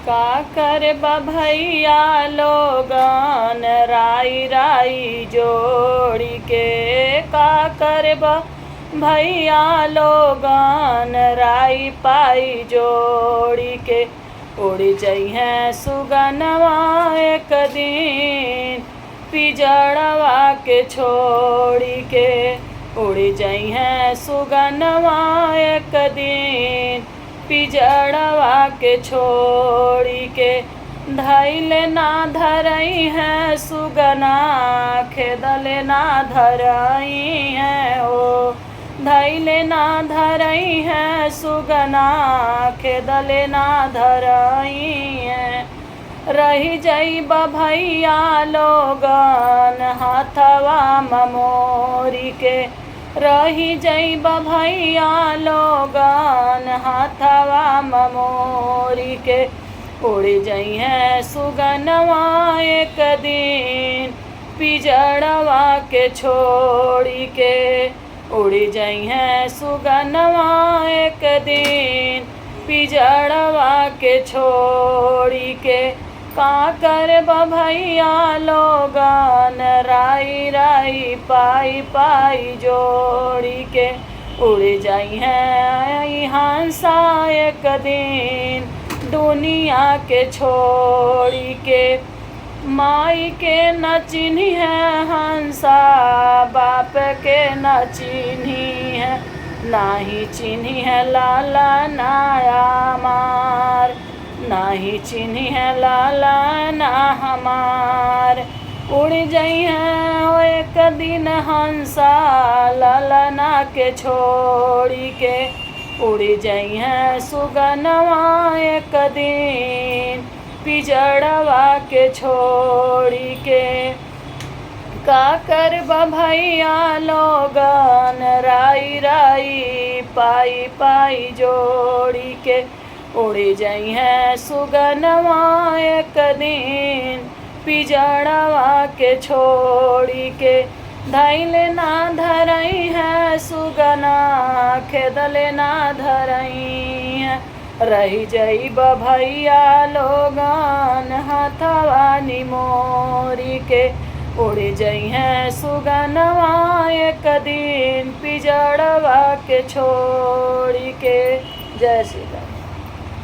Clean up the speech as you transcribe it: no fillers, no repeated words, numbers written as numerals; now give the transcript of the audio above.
का करे भैया लोगन राई राई जोड़ी के, का करे भैया लोगन राई पाई जोड़ी के। उड़ जइहे सुगनवा एक दिन पिजड़वा के छोड़ी के, उड़ जइहे सुगनवा एक दिन पिजड़वा के छोड़ी के। धैले ना धरई है सुगना खेदले ना धरई है ओ, धैले ना धरई है सुगना खेदले ना धरई है। रही जइब भैया लोगन हाथवा ममोरी के, रही जइब भैया लोगन हाथवा ममोरी के। उड़ जइहे सुगनवा एक दिन पिजड़वा के छोड़ी के, उड़ जइहे सुगनवा एक दिन पिजड़वा के छोड़ी के। का करे भैया लोगन राई राई पाई पाई जोड़ी के, उड़ जइहे हंसा एक दिन दुनिया के छोड़ी के। माई के न चिन्ही है हंसा बाप के न चिन्ही है, नाही चिन्ही है लाला नाया मार, नाही चिन्ही है लाला ना हमार। उड़ जइहे एक दिन हंसा ललना के छोड़ी के, उड़ जइहे सुगनवा एक दिन पिजड़वा के छोड़ी के। का कर भैया लोगन राई राई पाई पाई जोड़ी के, उड़ जइहे सुगनवा एक दिन पिजड़वा के छोड़ी के। धैले ना धरई है सुगना खेदले ना धरई है, रही जइब भैया लोगन हाथवा निमोरी के। उड़ जइहे सुगनवा एक दिन पिजड़वा के छोड़ी के। जय श्री राम।